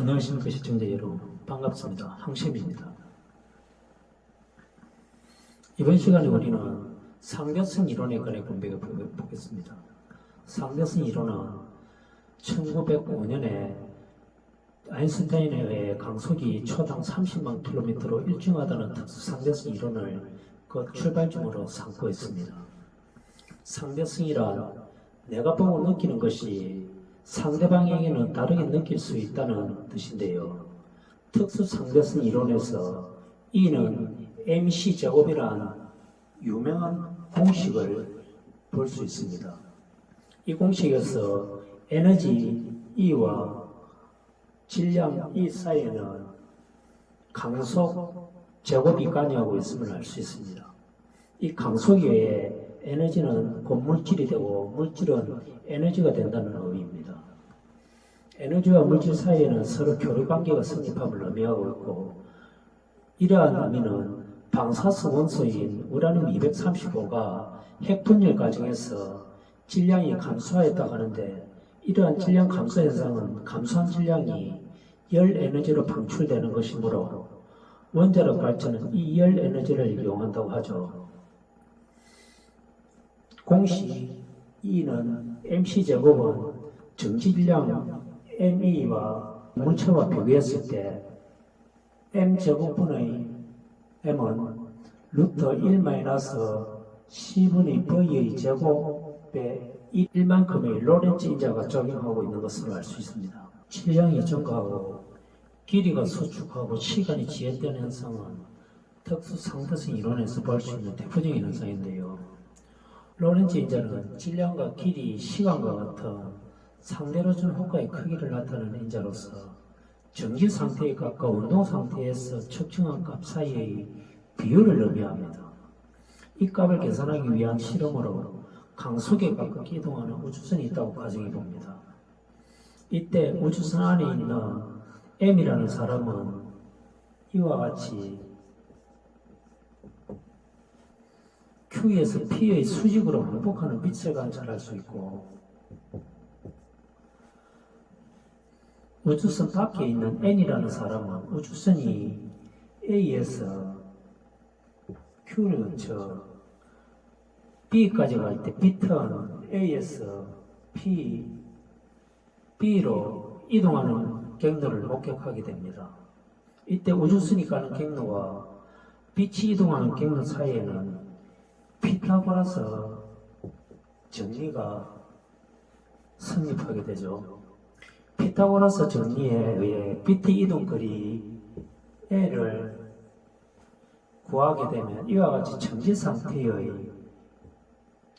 안녕하십니까 시청자 여러분, 반갑습니다. 황쌤입니다. 이번 시간에 우리는 상대성 이론에 관해 공부해 보겠습니다. 상대성 이론은 1905년에 아인슈타인에 의해 강속이 초당 30만 킬로미터로 일정하다는 특수 상대성 이론을 그 출발점으로 삼고 있습니다. 상대성이란 내가 보고 느끼는 것이 상대방에게는 다르게 느낄 수 있다는 뜻인데요. 특수 상대성 이론에서 E는 mc제곱이란 유명한 공식을 볼 수 있습니다. 이 공식에서 에너지 E와 질량 E 사이에는 강속 제곱이 관여하고 있음을 알 수 있습니다. 이 강속 외에 에너지는 곧 물질이 되고 물질은 에너지가 된다는 의미입니다. 에너지와 물질 사이에는 서로 교류관계가 성립함을 의미하고 있고, 이러한 의미는 방사성 원소인 우라늄 235가 핵분열 과정에서 질량이 감소하였다고 하는데, 이러한 질량 감소 현상은 감소한 질량이 열 에너지로 방출되는 것이므로 원자력 발전은 이 열 에너지를 이용한다고 하죠. 공식 E는 mc제곱은 정지질량 me와 물체와 비교했을 때 m제곱분의 m은 루트 1-c분의 v의 제곱에 1만큼의 로렌츠 인자가 적용하고 있는 것으로 알 수 있습니다. 질량이 증가하고 길이가 수축하고 시간이 지연되는 현상은 특수 상대성 이론에서 볼 수 있는 대표적인 현상인데요. 로렌츠 인자는 질량과 길이, 시간과 같은 상대로 준 효과의 크기를 나타내는 인자로서 정지 상태에 가까운 운동 상태에서 측정한 값 사이의 비율을 의미합니다. 이 값을 계산하기 위한 실험으로 강속에 가깝게 이동하는 우주선이 있다고 가정해 봅니다. 이때 우주선 안에 있는 M이라는 사람은 이와 같이 Q에서 P의 수직으로 반복하는 빛을 관찰할 수 있고, 우주선 밖에 있는 N이라는 사람은 우주선이 A에서 Q를 거쳐 B까지 갈 때 비턴 A에서 B로 이동하는 경로를 목격하게 됩니다. 이때 우주선이 가는 경로와 빛이 이동하는 경로 사이에는 피타고라스 정리가 성립하게 되죠. 피타고라스 정리에 의해 빛의 이동거리 L을 구하게 되면 이와 같이 정지 상태의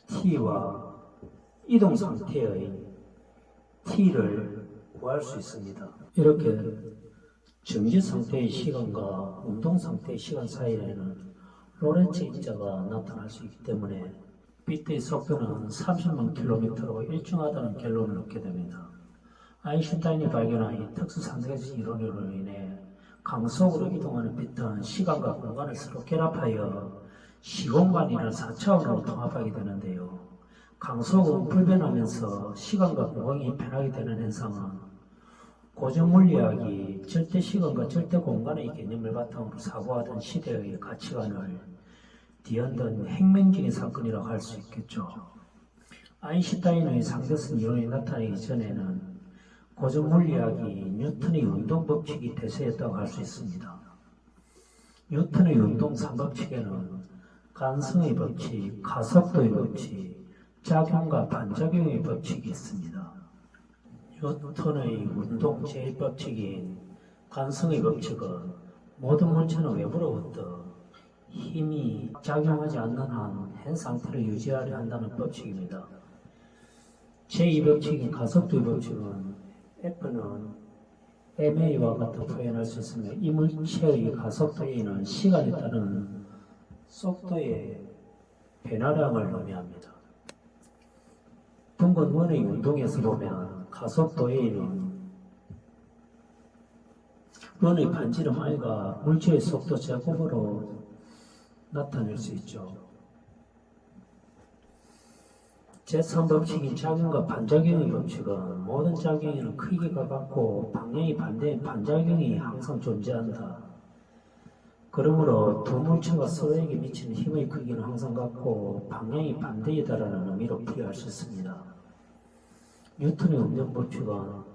T와 이동 상태의 T를 구할 수 있습니다. 이렇게 정지 상태의 시간과 운동 상태의 시간 사이에는 로렌츠 인자가 나타날 수 있기 때문에 빛의 속도는 30만 킬로미터로 일정하다는 결론을 얻게 됩니다. 아인슈타인이 발견한 이 특수 상대성 이론으로 인해 강속으로 이동하는 빛은 시간과 공간을 서로 결합하여 시공간이라는 4차원으로 통합하게 되는데요. 강속은 불변하면서 시간과 공간이 변하게 되는 현상은 고전물리학이 절대시간과 절대공간의 개념을 바탕으로 사고하던 시대의 가치관을 뒤흔든 혁명적인 사건이라고 할 수 있겠죠. 아인슈타인의 상대성 이론이 나타나기 전에는 고전물리학이 뉴턴의 운동법칙이 대세였다고 할 수 있습니다. 뉴턴의 운동 3법칙에는 간성의 법칙, 가속도의 법칙, 작용과 반작용의 법칙이 있습니다. 뉴턴의 운동 제1법칙인 간성의 법칙은 모든 물체는 외부로부터 힘이 작용하지 않는 한 현 상태를 유지하려 한다는 법칙입니다. 제2법칙인 가속도의 법칙은 F는 ma와 같은 표현할 수 있으며, 이 물체의 가속도에는 시간에 따른 속도의 변화량을 의미합니다. 둥근 원의 운동에서 보면 가속도에는 원의 반지름 R가 물체의 속도 제곱으로 나타낼 수 있죠. 제3법칙인 작용과 반작용의 법칙은 모든 작용에는 크기가 같고 방향이 반대인 반작용이 항상 존재한다. 그러므로 두 물체가 서로에게 미치는 힘의 크기는 항상 같고 방향이 반대이다라는 의미로 풀이할 수 있습니다. 뉴턴의 운동법칙은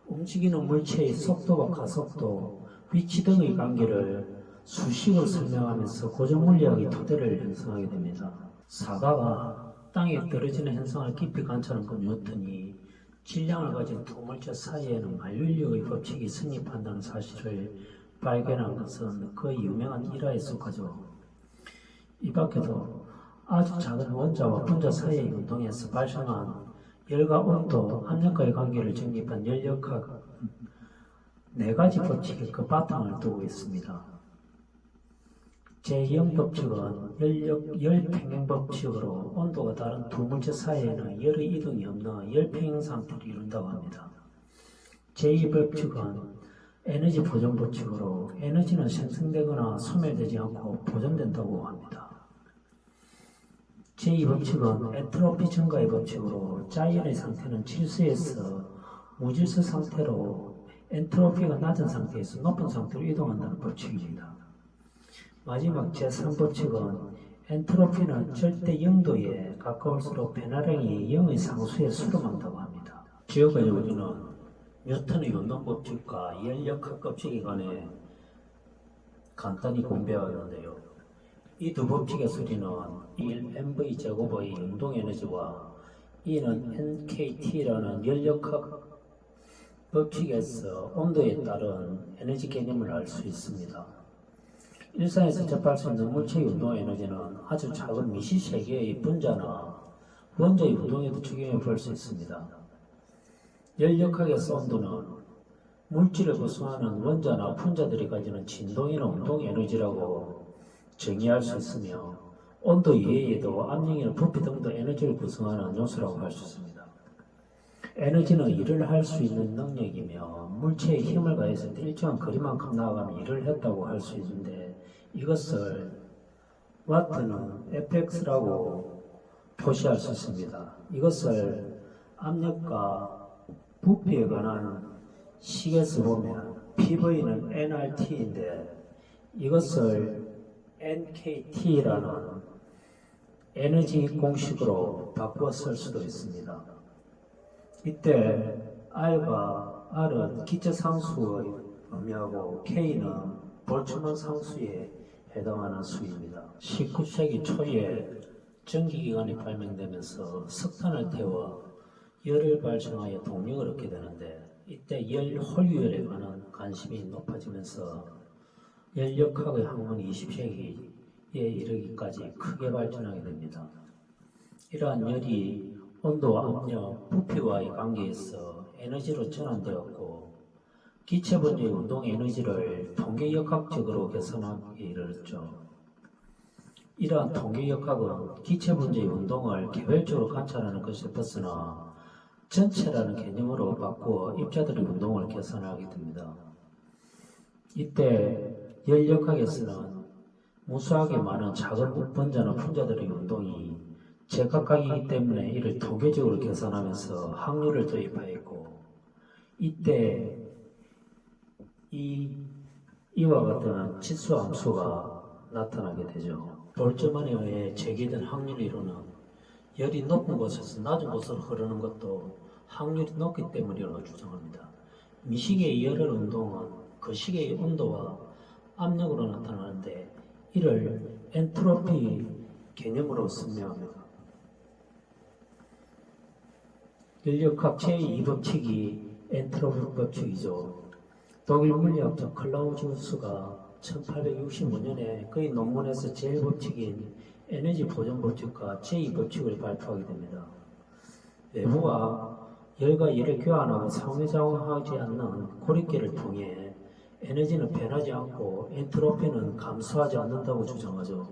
움직이는 물체의 속도와 가속도, 위치 등의 관계를 수식으로 설명하면서 고정물리학의 토대를 형성하게 됩니다. 사과가 땅에 떨어지는 현상을 깊이 관찰한 그 뉴턴이 질량을 가진 두 물체 사이에는 만륜력의 법칙이 성립한다는 사실을 발견한 것은 거의 유명한 일화에 속하죠. 이 밖에도 아주 작은 원자와 분자 사이의 운동에서 발생한 열과 온도, 압력과의 관계를 정립한 열역학 네 가지 법칙이 그 바탕을 두고 있습니다. 제2형 법칙은 열평행 법칙으로 온도가 다른 두 물체 사이에는 열의 이동이 없는 열평행 상태를 이룬다고 합니다. 제2법칙은 에너지 보존 법칙으로 에너지는 생성되거나 소멸되지 않고 보존된다고 합니다. 제2법칙은 엔트로피 증가의 법칙으로 자이언의 상태는 질소에서 무질소 상태로 엔트로피가 낮은 상태에서 높은 상태로 이동한다는 법칙입니다. 마지막 제3법칙은 엔트로피는 절대 0도에 가까울수록 변화량이 0의 상수에 수렴한다고 합니다. 지금까지 우리는 뉴턴의 운동법칙과 열역학 법칙에 관해 간단히 공부하였는데요. 이 두 법칙의 소리는 1mv 제곱의 운동에너지와 E는 NKT라는 열역학 법칙에서 온도에 따른 에너지 개념을 알 수 있습니다. 일상에서 접할 수 있는 물체의 운동에너지는 아주 작은 미시세계의 분자나 원자의 운동에도 적용해 볼 수 있습니다. 열역학에서 온도는 물질을 구성하는 원자나 분자들이 가지는 진동이나 운동에너지라고 정의할 수 있으며 온도 이외에도 압력이나 부피 등도 에너지를 구성하는 요소라고 할 수 있습니다. 에너지는 일을 할 수 있는 능력이며 물체에 힘을 가해서 일정한 거리만큼 나아가면 일을 했다고 할 수 있는데 이것을 와트는 FX라고 표시할 수 있습니다. 이것을 압력과 부피에 관한 식에서 보면 PV는 nRT인데 이것을 NKT라는 에너지 공식으로 바꾸어 쓸 수도 있습니다. 이때 R과 R은 기체 상수의 의미하고 K는 볼츠만 상수에 해당하는 수입니다. 19세기 초에 전기기관이 발명되면서 석탄을 태워 열을 발생하여 동력을 얻게 되는데 이때 열 홀유열에 관한 관심이 높아지면서 열역학의 학문이 20세기에 이르기까지 크게 발전하게 됩니다. 이러한 열이 온도와 압력, 부피와의 관계에서 에너지로 전환되었고 기체 분자의 운동 에너지를 통계역학적으로 계산하기에 이르렀죠. 이러한 통계역학은 기체 분자의 운동을 개별적으로 관찰하는 것에 벗어나 전체라는 개념으로 바꾸어 입자들의 운동을 계산하게 됩니다. 이때 열역학에서는 무수하게 많은 작은 분자나 분자들의 운동이 제각각이기 때문에 이를 통계적으로 계산하면서 확률을 도입하였고 이때 이와 같은 치수 함수가 나타나게 되죠. 볼츠만에 의해 제기된 확률 이론은 열이 높은 곳에서 낮은 곳으로 흐르는 것도 확률이 높기 때문이라고 주장합니다. 미식의 열의 운동은 그 시계의 온도와 압력으로 나타나는데 이를 엔트로피 개념으로 설명합니다. 열역학 제2법칙이 엔트로피 법칙이죠. 독일 물리학자 클라우지우스가 1865년에 그의 논문에서 제1법칙인 에너지 보존 법칙과 제2법칙을 발표하게 됩니다. 외부와 열과 열을 교환하고 상호작용하지 않는 고립계를 통해 에너지는 변하지 않고 엔트로피는 감소하지 않는다고 주장하죠.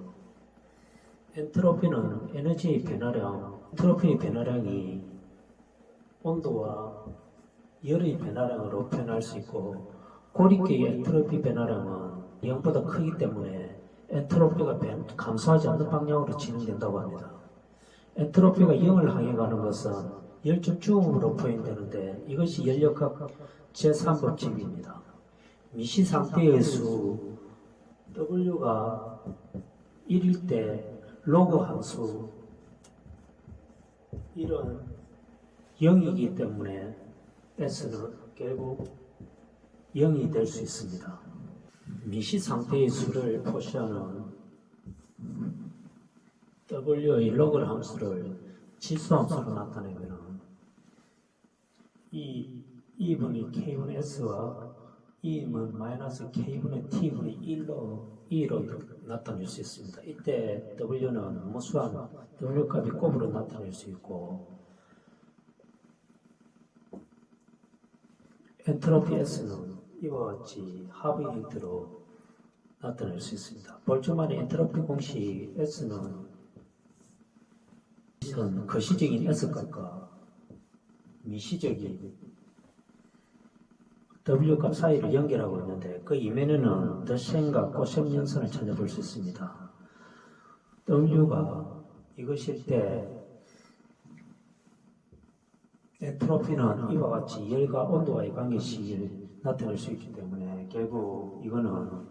엔트로피는 에너지의 변화량, 엔트로피의 변화량이 온도와 열의 변화량으로 표현할 수 있고 고립계의 엔트로피 변화량은 0보다 크기 때문에 엔트로피가 감소하지 않는 방향으로 진행된다고 합니다. 엔트로피가 0을 향해 가는 것은 열중 중음으로 표현되는데 이것이 연력학 제3법칙입니다. 미시 상태의 수 W가 1일 때 로그 함수 1은 0이기 때문에 S는 결국 0이 될 수 있습니다. 미시 상태의 수를 표시하는 W의 로그 함수를 지수함수로 나타내면 이 2분의 K분의 S와 2는 마이너스 K분의 T분의 2로 나타낼 수 있습니다. 이때 W는 무수한 W 값이 곱으로 나타낼 수 있고 엔트로피 S는 이와 같이 합의 형태로 나타낼 수 있습니다. 볼트만의 엔트로피 공식 S는 거시적인 S값과 미시적인 W값 사이를 연결하고 있는데 그 이면에는 덧셈과 곱셈 연선을 찾아볼 수 있습니다. W가 이것일 때 엔트로피는 이와 같이 열과 온도와의 관계식을 나타낼 수 있기 때문에 결국 이거는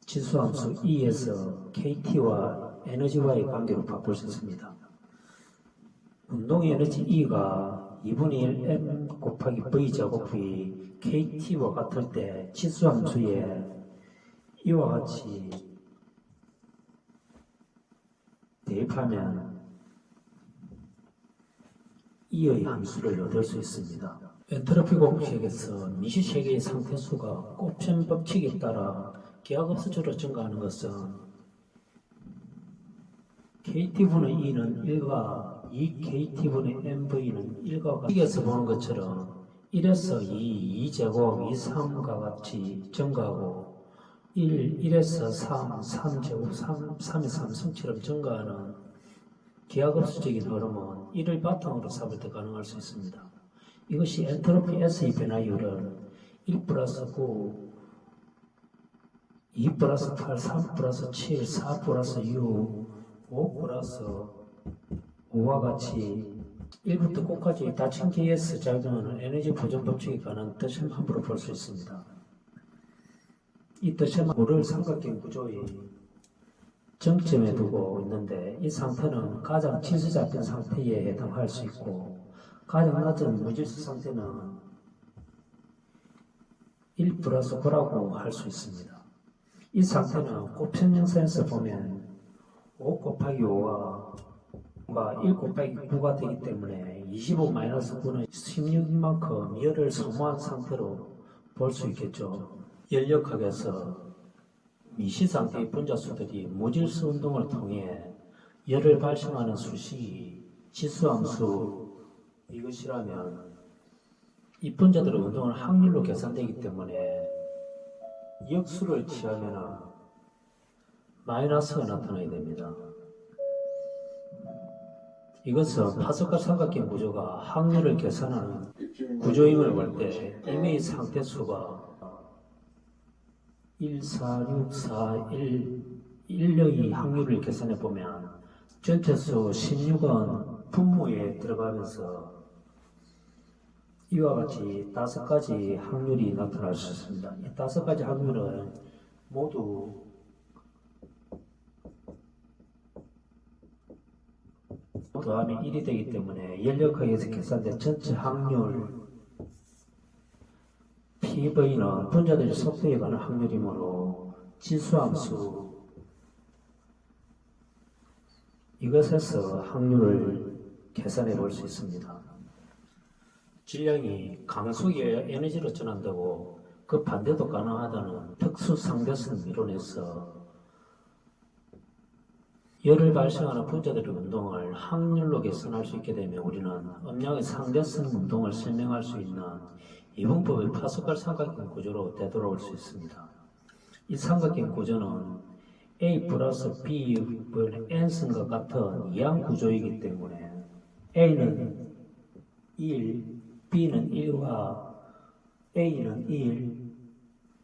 지수함수 E에서 KT와 에너지와의 관계로 바꿀 수 있습니다. 운동의 에너지 E가 2분의 1 M 곱하기 V 제곱이 KT와 같을 때 지수함수에 이와 같이 대입하면 E의 함수를 얻을 수 있습니다. 엔트로피 공식에서 미시세계의 상태수가 곱셈 법칙에 따라 기하급수적으로 증가하는 것은 KT분의 E는 1과 2KT분의 MV는 1과 같이 식에서 보는 것처럼 1에서 2, 2제곱, 2, 3과 같이 증가하고 1에서 3, 3제곱, 3의 3승처럼 증가하는 기하급수적인 흐름은 1을 바탕으로 삼을 때 가능할 수 있습니다. 이것이 엔트로피 S의 변화율은 1 플러스 9, 2 플러스 8, 3 플러스 7, 4 플러스 6, 5 플러스 5와 같이 1부터 9까지 다층 GS 작용하는 에너지 보존 법칙에 관한 덧셈 함부로 볼 수 있습니다. 이 덧셈 함부를 삼각형 구조의 정점에 두고 있는데 이 상태는 가장 질서 잡힌 상태에 해당할 수 있고 가장 낮은 무질서 상태는 1 플러스 9라고 할 수 있습니다. 이 상태는 곱셈 형상에서 보면 5 곱하기 5와 1 곱하기 9가 되기 때문에 25-9는 16인 만큼 열을 소모한 상태로 볼 수 있겠죠. 연력학에서 미시 상태의 분자수들이 무질서 운동을 통해 열을 발생하는 수식이 지수함수 이것이라면 이 분자들의 운동은 확률로 계산되기 때문에 역수를 취하면 마이너스가 나타나야 됩니다. 이것은 파스칼 삼각형 구조가 확률을 계산하는 구조임을 볼 때 임의 상태수가 1, 4, 6, 4, 1의 확률을 계산해 보면 전체수 16은 분모에 들어가면서 이와 같이 5가지 확률이 나타날 수 있습니다. 이 5가지 확률은 모두 더하면 1이 되기 때문에 연력학에서 계산된 전체 확률 PV는 분자들의 속도에 관한 확률이므로 지수함수 이것에서 확률을 계산해 볼 수 있습니다. 질량이 강수기의 에너지로 전환되고 그 반대도 가능하다는 특수 상대성 이론에서 열을 발생하는 분자들의 운동을 확률로 계산할 수 있게 되면 우리는 음량의 상대성 운동을 설명할 수 있는 이분법의 파스칼 삼각형 구조로 되돌아올 수 있습니다. 이 삼각형 구조는 A 플러스 B분의 N승과 같은 이항 구조이기 때문에 A는 1, B는 1과 A는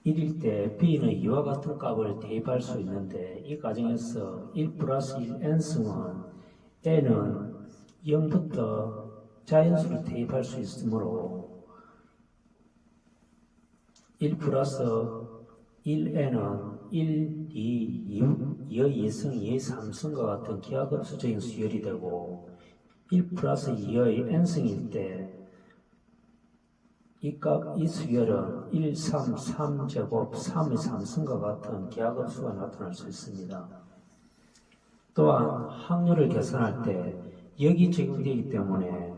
1일 때 B는 2와 같은 값을 대입할 수 있는데 이 과정에서 1 플러스 1 N승은 n은 0부터 자연수를 대입할 수 있으므로 1 플러스 1n은 1, 2, 2의 2승, 2의 3승과 같은 기하급수적인 수열이 되고 1 플러스 2의 n승일 때 이 수열은 1, 3, 3제곱, 3의 3승과 같은 기하급수가 나타날 수 있습니다. 또한 확률을 계산할 때 여기 적용되기 때문에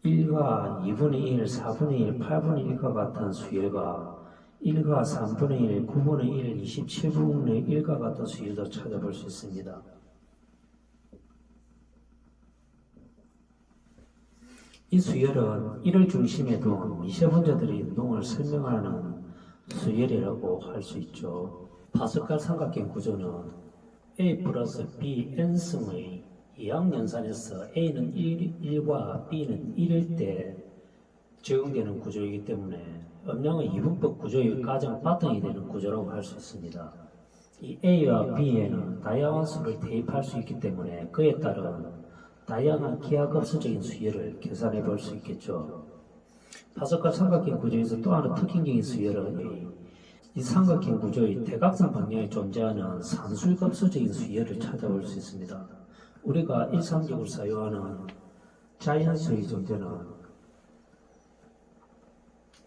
1과 2분의 1, 4분의 1, 8분의 1과 같은 수열과 1과 3분의 1, 9분의 1, 27분의 1과 같은 수열도 찾아볼 수 있습니다. 이 수열은 1을 중심에 둔 미세분자들의 운동을 설명하는 수열이라고 할 수 있죠. 파스칼 삼각형 구조는 A 플러스 B n승의 이항연산에서 A는 1과 B는 1일 때 적용되는 구조이기 때문에 음량의 이분법 구조의 가장 바탕이 되는 구조라고 할 수 있습니다. 이 A와 B에는 다양한 수를 대입할 수 있기 때문에 그에 따른 다양한 기하급수적인 수열을 계산해 볼 수 있겠죠. 파스칼 삼각형 구조에서 또 하나 특징적인 수열은 이 삼각형 구조의 대각선 방향에 존재하는 산술급수적인 수열을 찾아볼 수 있습니다. 우리가 일상적으로 사용하는 자연수의 존재는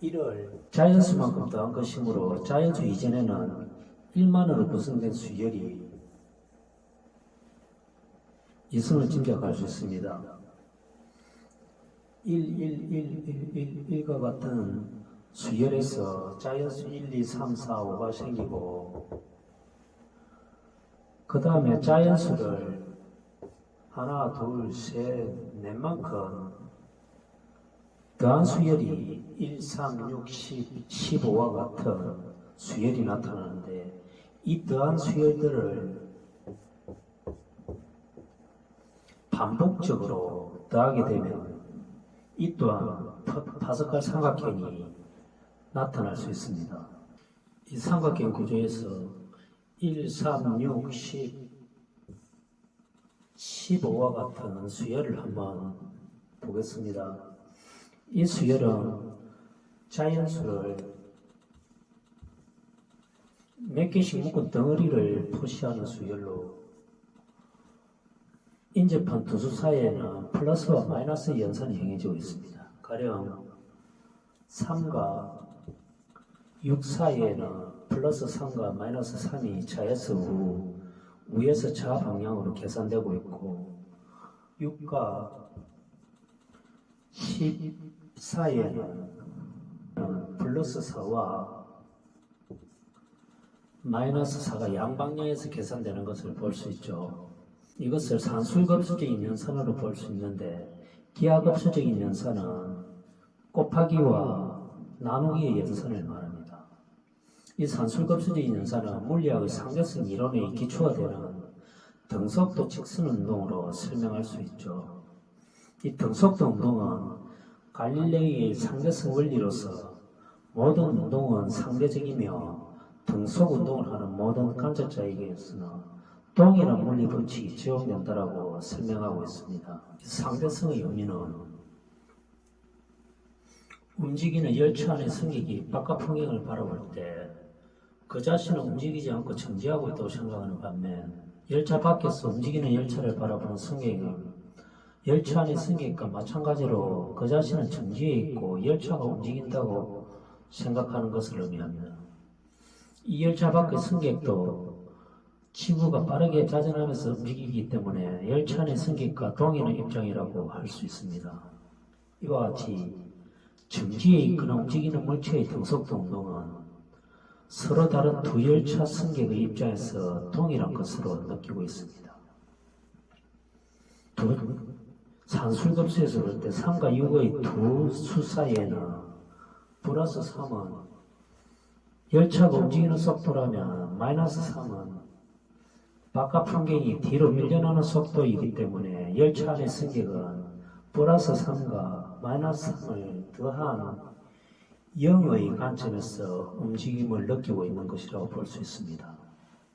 1을 자연수만큼 더한 것이므로 자연수 이전에는 1만으로 구성된 수열이 이승을 짐작할 수 있습니다. 1과 같은 수열에서 자연수 1, 2, 3, 4, 5가 생기고 그 다음에 자연수를 하나, 둘, 셋, 넷만큼 더한 수열이 1, 3, 6, 10, 15와 같은 수열이 나타나는데 이 더한 수열들을 반복적으로 더하게 되면 이 또한 파스칼 삼각형이 나타날 수 있습니다. 이 삼각형 구조에서 1, 3, 6, 10, 15와 같은 수열을 한번 보겠습니다. 이 수열은 자연수를 몇 개씩 묶은 덩어리를 표시하는 수열로 인접한 두 수 사이에는 플러스와 마이너스 연산이 행해지고 있습니다. 가령 3과 6 사이에는 플러스 3과 마이너스 3이 좌에서 우에서 좌 방향으로 계산되고 있고 6과 10 사이에는 플러스 4와 마이너스 4가 양방향에서 계산되는 것을 볼 수 있죠. 이것을 산술급수적인 연산으로 볼 수 있는데 기하급수적인 연산은 곱하기와 나누기의 연산을 말합니다. 이 산술급수적인 연산은 물리학의 상대성 이론의 기초가 되는 등속도 직선 운동으로 설명할 수 있죠. 이 등속도 운동은 갈릴레이의 상대성 원리로서 모든 운동은 상대적이며 등속 운동을 하는 모든 관찰자에게서는 동일한 물리 법칙이 적용된다라고 설명하고 있습니다. 상대성의 의미는 움직이는 열차 안의 승객이 바깥 풍경을 바라볼 때 그 자신은 움직이지 않고 정지하고 있다고 생각하는 반면 열차 밖에서 움직이는 열차를 바라보는 승객은 열차 안의 승객과 마찬가지로 그 자신은 정지해 있고 열차가 움직인다고 생각하는 것을 의미합니다. 이 열차 밖의 승객도 지구가 빠르게 자전하면서 움직이기 때문에 열차 안의 승객과 동일한 입장이라고 할 수 있습니다. 이와 같이 정지해 있거나 움직이는 물체의 등속도 운동은 서로 다른 두 열차 승객의 입장에서 동일한 것으로 느끼고 있습니다. 산술급수에서 볼 때 3과 6의 두 수 사이에는 플러스 3은 열차가 움직이는 속도라면 마이너스 3은 바깥 풍경이 뒤로 밀려나는 속도이기 때문에 열차 안의 승객은 플러스 3과 마이너스 3을 더한 0의 관점에서 움직임을 느끼고 있는 것이라고 볼 수 있습니다.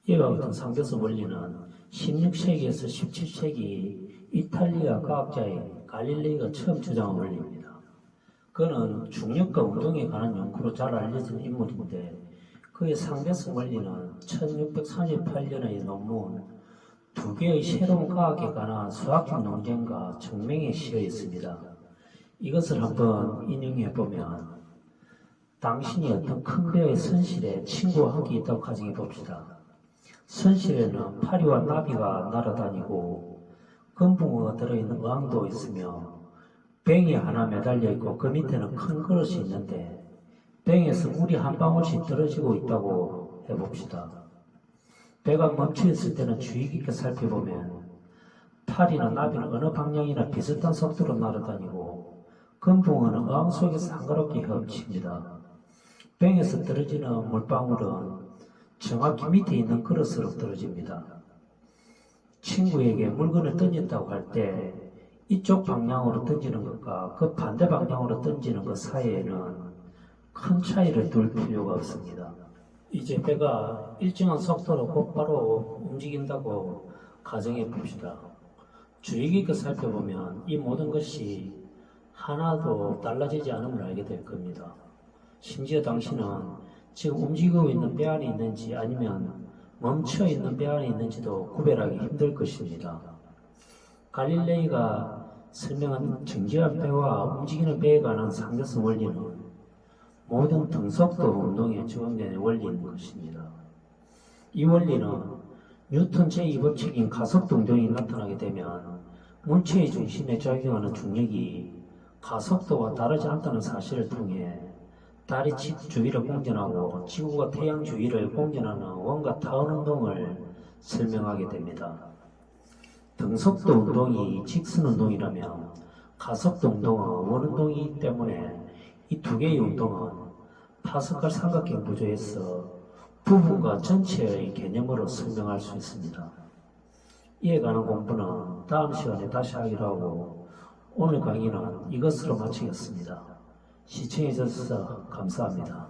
이와 같은 상대성 원리는 16세기에서 17세기 이탈리아 과학자인 갈릴레이가 처음 주장한 원리입니다. 그는 중력과 운동에 관한 연구로 잘 알려진 인물인데 그의 상대성 원리는 1638년의 논문 두 개의 새로운 과학에 관한 수학적 논쟁과 증명에 씌어 있습니다. 이것을 한번 인용해보면 당신이 어떤 큰 배의 선실에 친구와 함께 있다고 가정해 봅시다. 선실에는 파리와 나비가 날아다니고 금붕어가 들어있는 어항도 있으며 병이 하나 매달려 있고 그 밑에는 큰 그릇이 있는데 병에서 물이 한 방울씩 떨어지고 있다고 해봅시다. 배가 멈춰 있을 때는 주의 깊게 살펴보면 파리나 나비는 어느 방향이나 비슷한 속도로 날아다니고 금붕어는 어항 속에서 한가롭게 헤엄칩니다. 병에서 떨어지는 물방울은 정확히 밑에 있는 그릇으로 떨어집니다. 친구에게 물건을 던진다고 할 때 이쪽 방향으로 던지는 것과 그 반대 방향으로 던지는 것 사이에는 큰 차이를 둘 필요가 없습니다. 이제 배가 일정한 속도로 곧바로 움직인다고 가정해 봅시다. 주의 깊게 살펴보면 이 모든 것이 하나도 달라지지 않음을 알게 될 겁니다. 심지어 당신은 지금 움직이고 있는 배 안에 있는지 아니면 멈춰 있는 배 안에 있는지도 구별하기 힘들 것입니다. 갈릴레이가 설명한 정지한 배와 움직이는 배에 관한 상대성 원리는 모든 등속도 운동에 적용되는 원리인 것입니다. 이 원리는 뉴턴 제2법칙인 가속도 운동이 나타나게 되면 물체의 중심에 작용하는 중력이 가속도와 다르지 않다는 사실을 통해 달이 지구 주위를 공전하고 지구가 태양 주위를 공전하는 원과 타원 운동을 설명하게 됩니다. 등속도 운동이 직선 운동이라면 가속도 운동은 원 운동이기 때문에 이 두 개의 운동은 파스칼 삼각형 구조에서 부분과 전체의 개념으로 설명할 수 있습니다. 이에 관한 공부는 다음 시간에 다시 하기로 하고 오늘 강의는 이것으로 마치겠습니다. 시청해 주셔서 감사합니다.